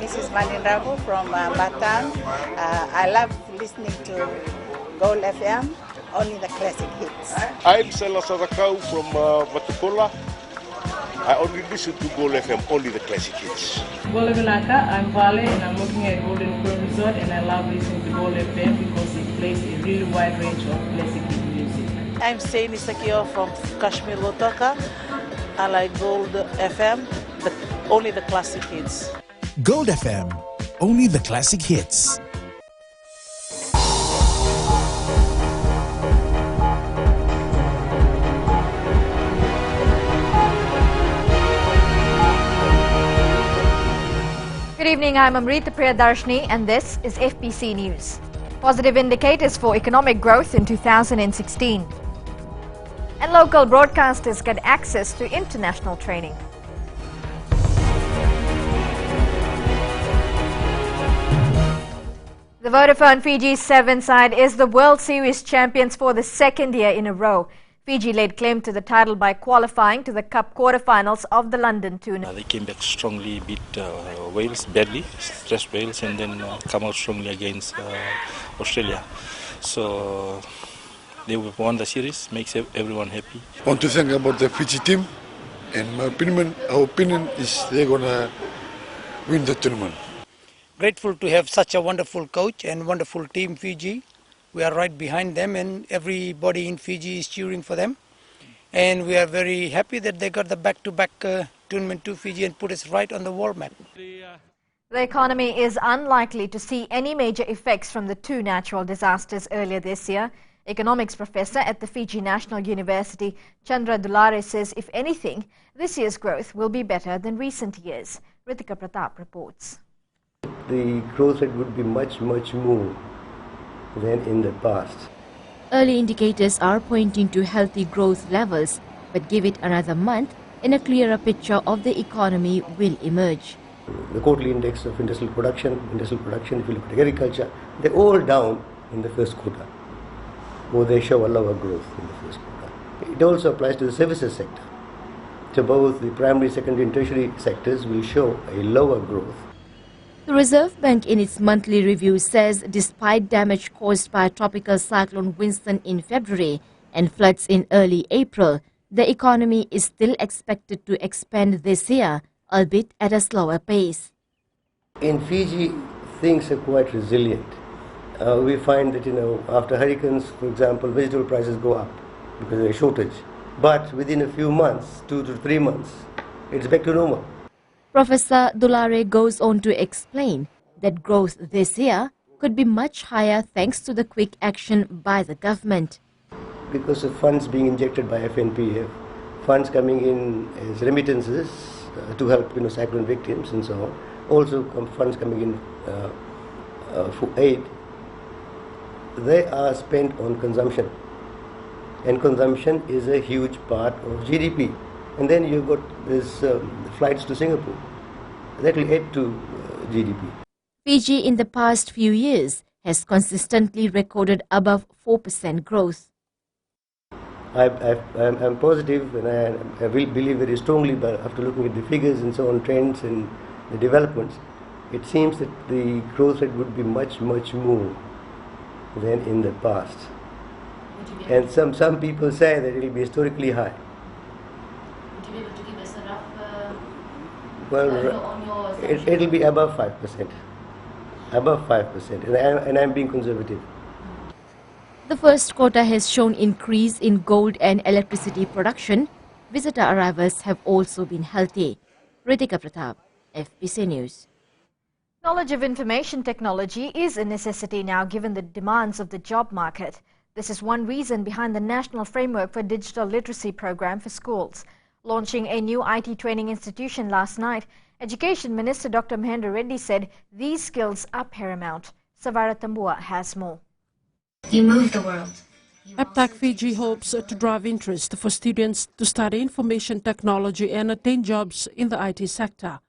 this is Manindrago from Batam. I love listening to Gold FM, only the classic hits. I'm Sela Sadakau from Vatukola. I only listen to Gold FM, only the classic hits. Gold Naka, I'm Vale and I'm working at Golden Pro Resort, and I love listening to Gold FM because it plays a really wide range of classic music. I'm Saini Sakio from Kashmir Lotoka. I like Gold FM, but only the classic hits. Gold FM, only the classic hits. Good evening, I'm Amrita Priyadarshini and this is FBC News. Positive indicators for economic growth in 2016. And local broadcasters get access to international training. The Vodafone Fiji 7 side is the World Series champions for the second year in a row. Fiji laid claim to the title by qualifying to the Cup quarterfinals of the London tournament. They came back strongly, beat Wales badly, stressed Wales, and then come out strongly against Australia. So they won the series, makes everyone happy. I want to thank about the Fiji team, and our opinion is they're gonna win the tournament. Grateful to have such a wonderful coach and wonderful team, Fiji. We are right behind them, and everybody in Fiji is cheering for them. And we are very happy that they got the back-to-back tournament to Fiji and put us right on the world map. The economy is unlikely to see any major effects from the two natural disasters earlier this year. Economics professor at the Fiji National University, Chandra Dulare, says if anything, this year's growth will be better than recent years. Ritika Pratap reports. The growth rate would be much more than in the past. Early indicators are pointing to healthy growth levels, but give it another month and a clearer picture of the economy will emerge. The quarterly index of industrial production, if you look at agriculture, they're all down in the first quarter, or they show a lower growth in the first quarter. It also applies to the services sector. So both the primary, secondary and tertiary sectors will show a lower growth. The Reserve Bank in its monthly review says despite damage caused by Tropical Cyclone Winston in February and floods in early April, the economy is still expected to expand this year, albeit at a slower pace. In Fiji, things are quite resilient. We find that, after hurricanes, for example, vegetable prices go up because of a shortage. But within a few months, 2 to 3 months, it's back to normal. Professor Dulare goes on to explain that growth this year could be much higher thanks to the quick action by the government. Because of funds being injected by FNPF, funds coming in as remittances to help cyclone victims and so on, also funds coming in for aid, they are spent on consumption. And consumption is a huge part of GDP. And then you've got this flights to Singapore. That will add to GDP. Fiji in the past few years has consistently recorded above 4% growth. I'm positive, and I will believe very strongly, but after looking at the figures and so on, trends and the developments, it seems that the growth rate would be much more than in the past. And some people say that it will be historically high. Would you be able to give us a rough well, it will be above 5%. Above 5%, and I'm being conservative. The first quarter has shown increase in gold and electricity production. Visitor arrivals have also been healthy. Ritika Pratap, FBC News. Knowledge of information technology is a necessity now given the demands of the job market. This is one reason behind the National Framework for Digital Literacy program for schools. Launching a new IT training institution last night, Education Minister Dr. Mahendra Reddy said these skills are paramount. Savara Tambua has more. You move the world. APTAC Fiji hopes to drive interest for students to study information technology and attain jobs in the IT sector.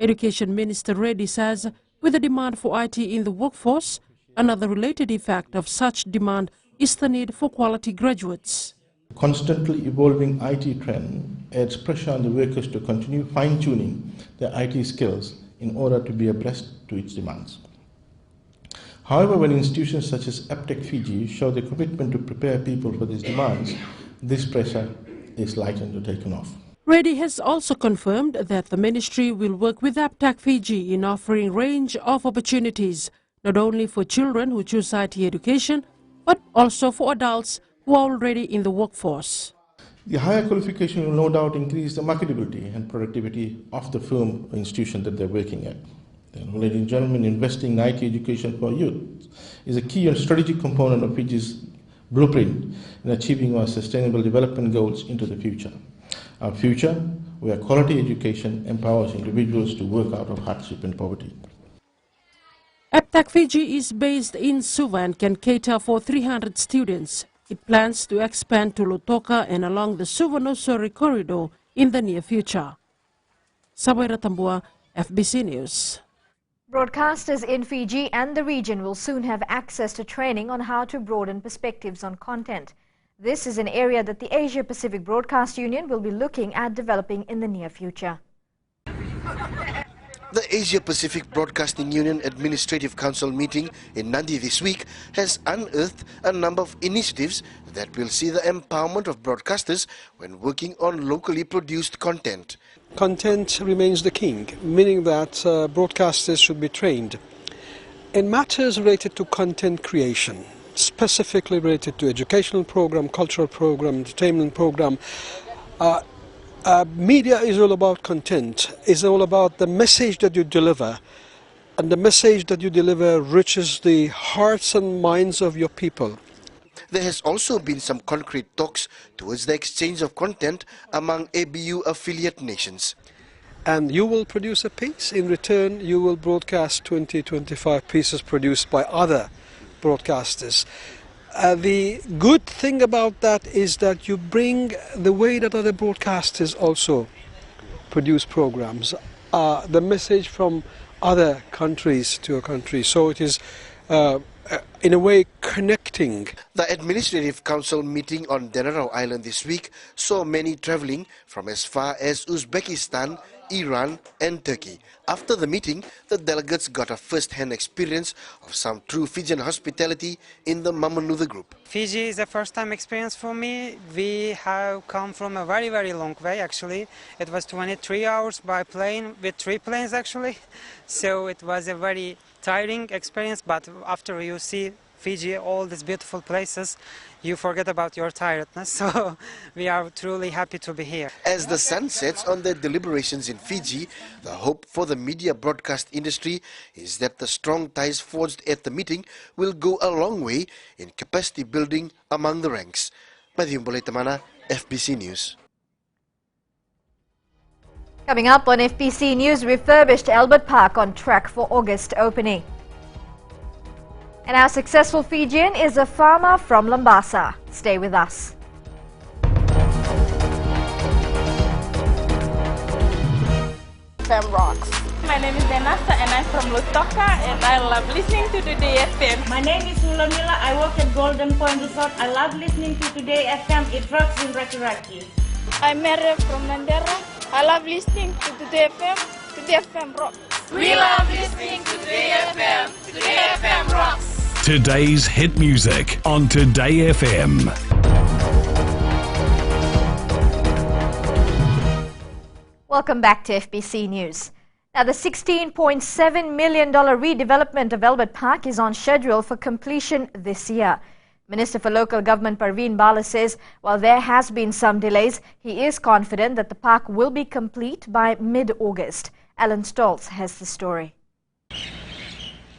Education Minister Reddy says with the demand for IT in the workforce, another related effect of such demand is the need for quality graduates. Constantly evolving IT trend adds pressure on the workers to continue fine-tuning their IT skills in order to be abreast to its demands. However, when institutions such as APTEC Fiji show their commitment to prepare people for these demands, this pressure is likely to take off. Reddy has also confirmed that the ministry will work with APTEC Fiji in offering a range of opportunities, not only for children who choose IT education, but also for adults who are already in the workforce. The higher qualification will no doubt increase the marketability and productivity of the firm or institution that they're working at. And ladies and gentlemen, investing in IT education for youth is a key and strategic component of Fiji's blueprint in achieving our sustainable development goals into the future. Our future, where quality education empowers individuals to work out of hardship and poverty. APTEC Fiji is based in Suva and can cater for 300 students. It plans to expand to Lautoka and along the Suva-Nosuri corridor in the near future. Sabaira Tambua, FBC News. Broadcasters in Fiji and the region will soon have access to training on how to broaden perspectives on content. This is an area that the Asia Pacific Broadcast Union will be looking at developing in the near future. The Asia Pacific Broadcasting Union Administrative Council meeting in Nadi this week has unearthed a number of initiatives that will see the empowerment of broadcasters when working on locally produced content. Content remains the king, meaning that broadcasters should be trained in matters related to content creation, specifically related to educational program, cultural program, entertainment program. Media is all about content, is all about the message that you deliver, and the message that you deliver reaches the hearts and minds of your people. There has also been some concrete talks towards the exchange of content among ABU affiliate nations. And you will produce a piece, in return you will broadcast 20-25 pieces produced by other broadcasters. The good thing about that is that you bring the way that other broadcasters also produce programs, the message from other countries to a country. So it is in a way connecting. The Administrative Council meeting on Denarau Island this week saw many travelling from as far as Uzbekistan, Iran and Turkey. After the meeting, the delegates got a first-hand experience of some true Fijian hospitality in the Mamanuca group. Fiji is a first-time experience for me. We have come from a very, very long way actually. It was 23 hours by plane with 3 planes actually. So it was a very tiring experience, but after you see Fiji, all these beautiful places, you forget about your tiredness. So we are truly happy to be here. As the sun sets on their deliberations in Fiji, the hope for the media broadcast industry is that the strong ties forged at the meeting will go a long way in capacity building among the ranks. Madhyum Bolaitamana, FBC News. Coming up on FBC News, refurbished Albert Park on track for August opening. And our successful Fijian is a farmer from Lambasa. Stay with us. FM rocks. My name is Denasa and I'm from Lautoka and I love listening to Today FM. My name is Mulamila. I work at Golden Point Resort. I love listening to Today FM. It rocks in Rakiraki. I'm Mary from Nandera. I love listening to Today FM. Today FM rocks. We love listening to Today FM. Today FM rocks. Today's hit music on Today FM. Welcome back to FBC News. Now, the $16.7 million redevelopment of Albert Park is on schedule for completion this year. Minister for Local Government Parveen Bala says while there has been some delays, he is confident that the park will be complete by mid-August. Alan Stoltz has the story.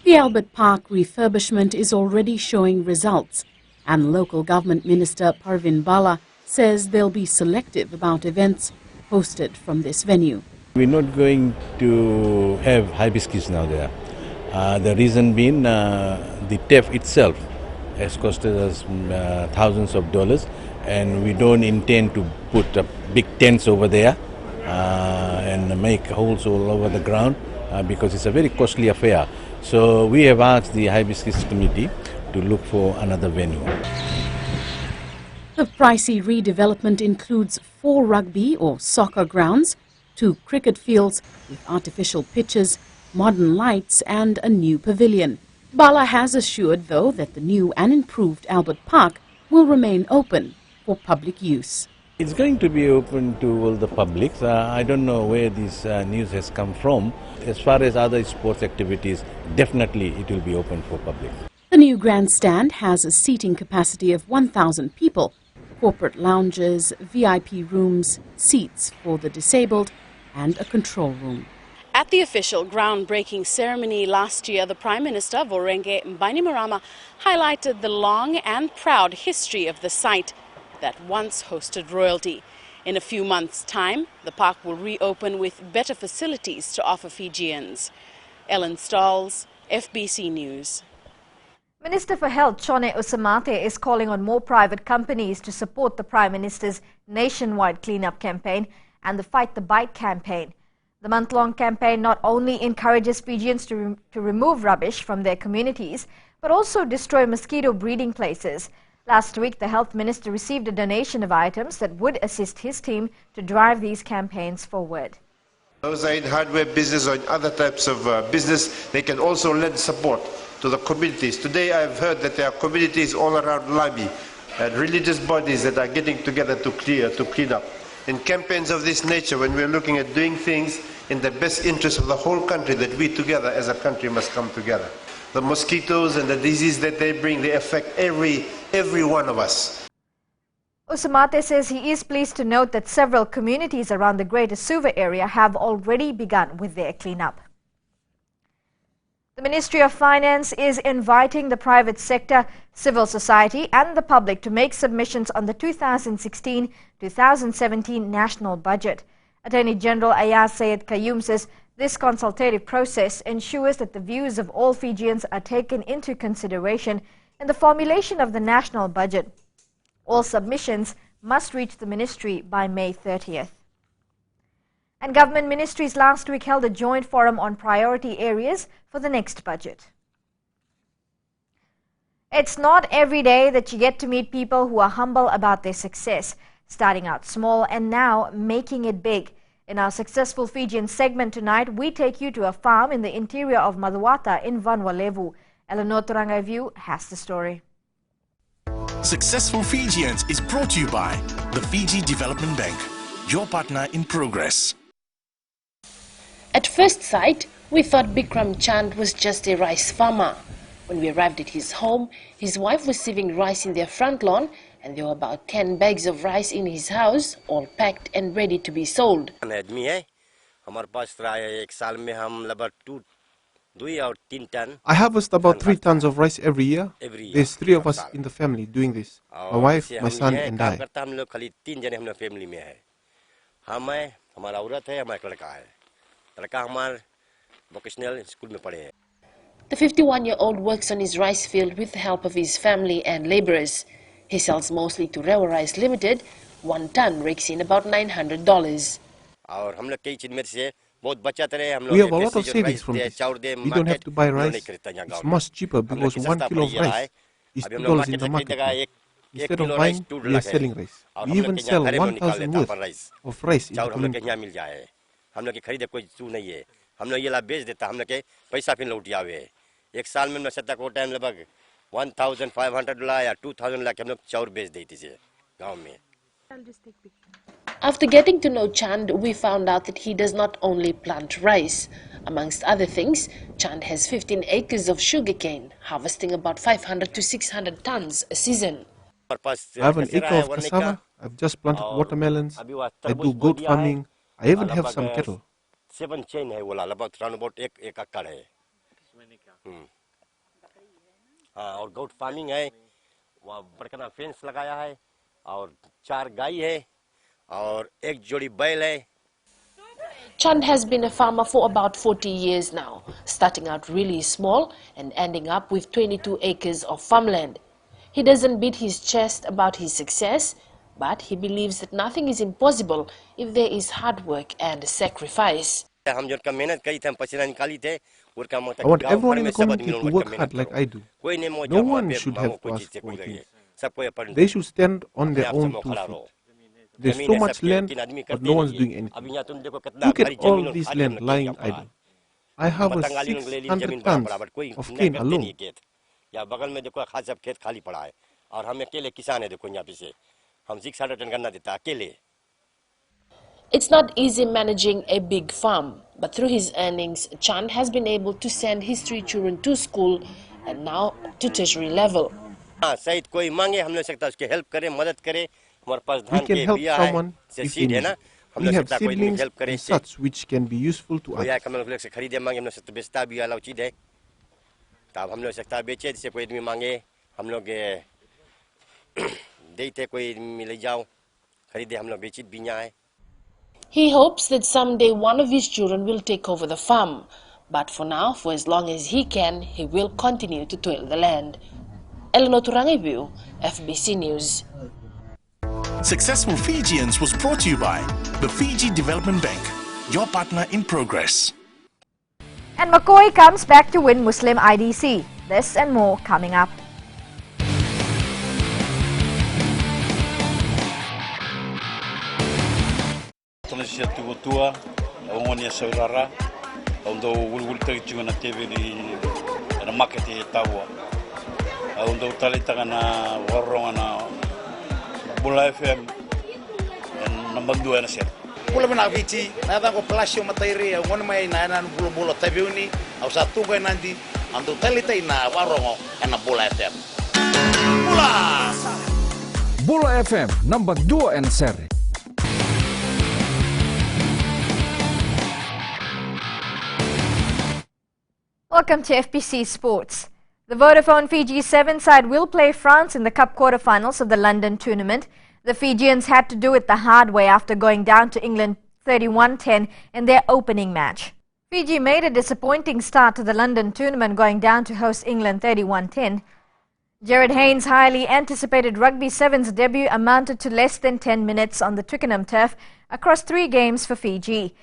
The Albert Park refurbishment is already showing results, and Local Government Minister Parveen Bala says they'll be selective about events hosted from this venue. We're not going to have hibiscus now there. The reason being the TEF itself has costed us thousands of dollars, and we don't intend to put big tents over there and make holes all over the ground because it's a very costly affair. So we have asked the Hibiscus Committee to look for another venue. The pricey redevelopment includes 4 rugby or soccer grounds, 2 cricket fields with artificial pitches, modern lights and a new pavilion. Bala has assured, though, that the new and improved Albert Park will remain open for public use. It's going to be open to all the public. I don't know where this news has come from. As far as other sports activities, definitely it will be open for public. The new grandstand has a seating capacity of 1,000 people, corporate lounges, VIP rooms, seats for the disabled and a control room. At the official groundbreaking ceremony last year, the Prime Minister, Vorenge Bainimarama, highlighted the long and proud history of the site that once hosted royalty. In a few months' time, the park will reopen with better facilities to offer Fijians. Ellen Stalls, FBC News. Minister for Health Chone Usamate is calling on more private companies to support the Prime Minister's nationwide cleanup campaign and the Fight the Bite campaign. The month-long campaign not only encourages Fijians to remove rubbish from their communities, but also destroy mosquito breeding places. Last week, the Health Minister received a donation of items that would assist his team to drive these campaigns forward. Those are in hardware business or in other types of business, they can also lend support to the communities. Today I've heard that there are communities all around Labi and religious bodies that are getting together to clean up. In campaigns of this nature, when we're looking at doing things in the best interest of the whole country, that we together as a country must come together. The mosquitoes and the disease that they bring, they affect every one of us. Usamate says he is pleased to note that several communities around the Greater Suva area have already begun with their cleanup. The Ministry of Finance is inviting the private sector, civil society and the public to make submissions on the 2016-2017 national budget. Attorney General Ayaz Sayed Qayyum says this consultative process ensures that the views of all Fijians are taken into consideration in the formulation of the national budget. All submissions must reach the ministry by May 30th. And government ministries last week held a joint forum on priority areas for the next budget. It's not every day that you get to meet people who are humble about their success, starting out small and now making it big. In our Successful Fijian segment tonight, we take you to a farm in the interior of Maduwata in Vanuatu. Eleanor Turangaivu has the story. Successful Fijians is brought to you by the Fiji Development Bank, your partner in progress. At first sight, we thought Bikram Chand was just a rice farmer. When we arrived at his home, his wife was sieving rice in their front lawn, and there were about 10 bags of rice in his house, all packed and ready to be sold. I harvest about 3 tons of rice every year. There's 3 of us in the family doing this. My wife, my son and I. The 51-year-old works on his rice field with the help of his family and laborers. He sells mostly to Rewa Rice Limited. 1 ton rakes in about $900. We have a lot of savings from this. We don't have to buy rice. It's much cheaper because 1 kilo of rice is $2 in the market. Instead of buying, we are selling rice. We even sell 1,000 worth of rice in the community. हम लोग ये ला बेच देता हम लोग के पैसा फिर लौट आवे एक साल में सत्ता को टाइम लगभग $1,500 या $2,000 के हम लोग चाउर बेच देते थे गांव में. After getting to know Chand, we found out that he does not only plant rice. Amongst other things, Chand has 15 acres of sugarcane, harvesting about 500 to 600 tons a season. I have an acre of cassava. I've just planted watermelons. I do goat farming. I even have some cattle. 7 chain है वो ला about round about एक एकड़ है हाँ और goat farming है वहाँ बड़का फेंस लगाया है और 4 गाय है और 1 जोड़ी बैल है. Chand has been a farmer for about 40 years now, starting out really small and ending up with 22 acres of farmland. He doesn't beat his chest about his success, but he believes that nothing is impossible if there is hard work and sacrifice. I want everyone in the community to work hard like I do. No one should have to ask for things. They should stand on their own 2 feet. There's so much land, but no one's doing anything. Look at all this land lying idle. I harvest 600 tons of cane alone. It's not easy managing a big farm, but through his earnings, Chand has been able to send his 3 children to school and now to tertiary level. We can help someone if in need. We have seedlings and such which can be useful to others. He hopes that someday one of his children will take over the farm. But for now, for as long as he can, he will continue to toil the land. Eleanor Turangavu, FBC News. Successful Fijians was brought to you by the Fiji Development Bank, your partner in progress. And McCoy comes back to win Muslim IDC. This and more coming up. Tunisia tua ongonia saurara ondo wulwul tagituna na TV na market e tawa ondo talitanga na waronga na Bula FM number 2 na sir pula na viti na da ko plasio matairi ngone mai na bula tabiuni au satu ga nanti ando talita na warongo na Bula FM Bula FM number 2 and seri. Welcome to FBC Sports. The Vodafone Fiji 7 side will play France in the Cup quarterfinals of the London tournament. The Fijians had to do it the hard way after going down to England 31-10 in their opening match. Fiji made a disappointing start to the London tournament, going down to host England 31-10. Jared Haynes' highly anticipated Rugby Sevens debut amounted to less than 10 minutes on the Twickenham turf across 3 games for Fiji.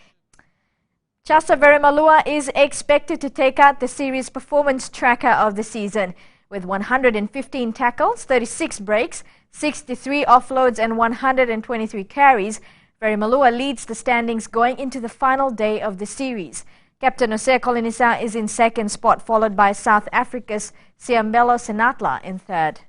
Chasa Verimalua is expected to take out the series performance tracker of the season. With 115 tackles, 36 breaks, 63 offloads and 123 carries, Verimalua leads the standings going into the final day of the series. Captain Hosea Kolinisa is in second spot, followed by South Africa's Siambelo Senatla in third.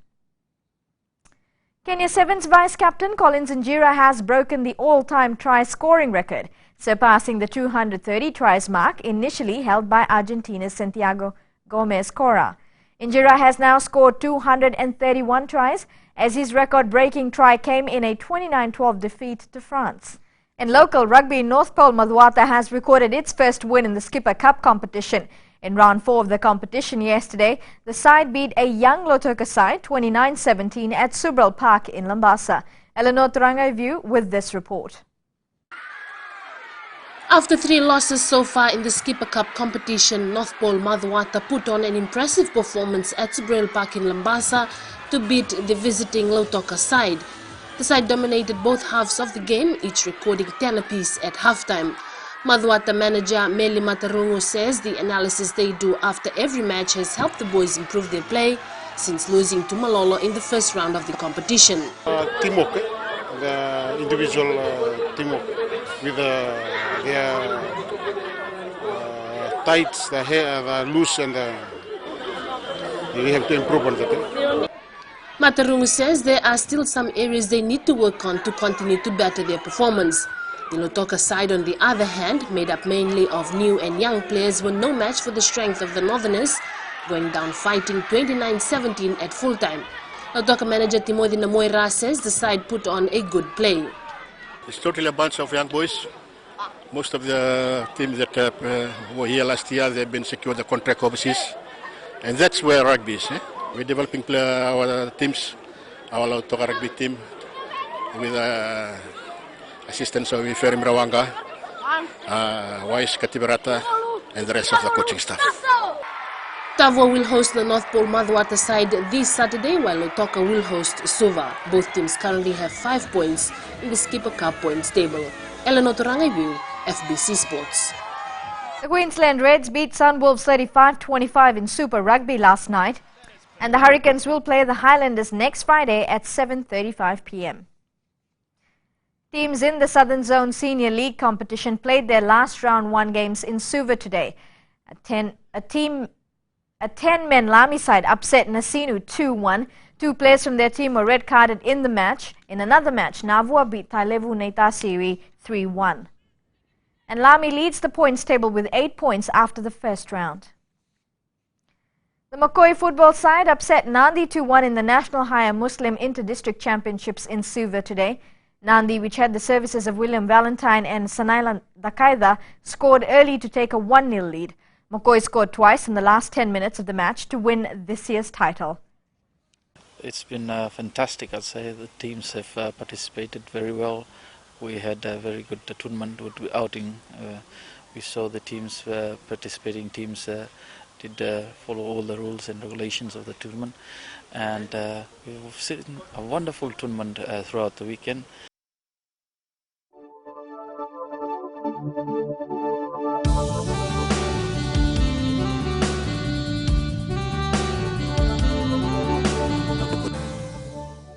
Kenya Sevens vice-captain Collins Injera has broken the all-time try-scoring record, surpassing the 230 tries mark initially held by Argentina's Santiago Gomez Cora. Injera has now scored 231 tries, as his record-breaking try came in a 29-12 defeat to France. In local rugby, North Pole Madhuwata has recorded its first win in the Skipper Cup competition. In round 4 of the competition yesterday, the side beat a young Lautoka side 29-17 at Subral Park in Lambasa. Eleanor Turangavu with this report. After 3 losses so far in the Skipper Cup competition, North Pole Madhuwata put on an impressive performance at Subral Park in Lambasa to beat the visiting Lautoka side. The side dominated both halves of the game, each recording 10 apiece at halftime. Madhuwata manager Meli Matarungu says the analysis they do after every match has helped the boys improve their play since losing to Malolo in the first round of the competition. Teamwork, the individual teamwork with their tights, the hair, the loose, and we have to improve on that. Matarungu says there are still some areas they need to work on to continue to better their performance. The Lautoka side, on the other hand, made up mainly of new and young players, were no match for the strength of the Northerners, going down fighting 29-17 at full time. Lautoka manager Timothy Namoira says the side put on a good play. It's totally a bunch of young boys. Most of the teams that were here last year, they've been secured the contract overseas. And that's where rugby is. We're developing our teams, our Lautoka rugby team, with assistance of Ferry Mrawanga, Wais Katibarata, and the rest of the coaching staff. Tavwa will host the North Pole Madhuwata side this Saturday, while Lautoka will host Suva. Both teams currently have 5 points in the Skipper Cup points table. Eleanor Turangavu, FBC Sports. The Queensland Reds beat Sunwolves 35-25 in Super Rugby last night, and the Hurricanes will play the Highlanders next Friday at 7:35 p.m. Teams in the Southern Zone Senior League competition played their last round 1 games in Suva today. A 10-men Lami side upset Nasinu 2-1. 2 players from their team were red-carded in the match. In another match, Navua beat Tailevu Neitasiri 3-1. And Lami leads the points table with 8 points after the first round. The Mokoi football side upset Nandi 2-1 in the National Higher Muslim Inter-District Championships in Suva today. Nandi, which had the services of William Valentine and Sanailan Dakaida, scored early to take a 1-0 lead. Mokoi scored twice in the last 10 minutes of the match to win this year's title. It's been fantastic, I'd say. The teams have participated very well. We had a very good tournament outing. We saw the teams, participating teams, did follow all the rules and regulations of the tournament. And we've seen a wonderful tournament throughout the weekend.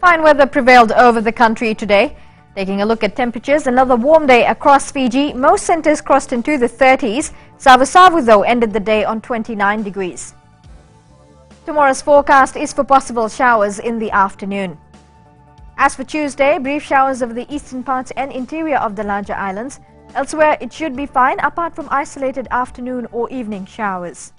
Fine weather prevailed over the country today. Taking a look at temperatures, another warm day across Fiji. Most centres crossed into the 30s. Savu though ended the day on 29 degrees. Tomorrow's forecast is for possible showers in the afternoon. As for Tuesday, brief showers over the eastern parts and interior of the larger islands. Elsewhere, it should be fine apart from isolated afternoon or evening showers.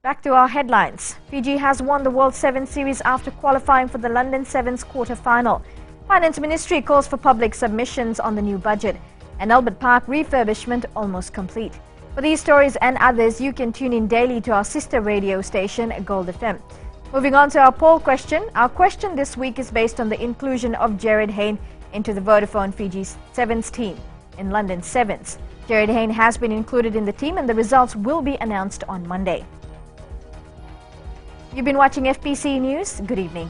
Back to our headlines. Fiji has won the World Sevens series after qualifying for the London Sevens quarter-final. Finance Ministry calls for public submissions on the new budget. And Albert Park refurbishment almost complete. For these stories and others, you can tune in daily to our sister radio station, Gold FM. Moving on to our poll question. Our question this week is based on the inclusion of Jared Hayne into the Vodafone Fiji's Sevens team in London Sevens. Jared Hayne has been included in the team and the results will be announced on Monday. You've been watching FPC News. Good evening.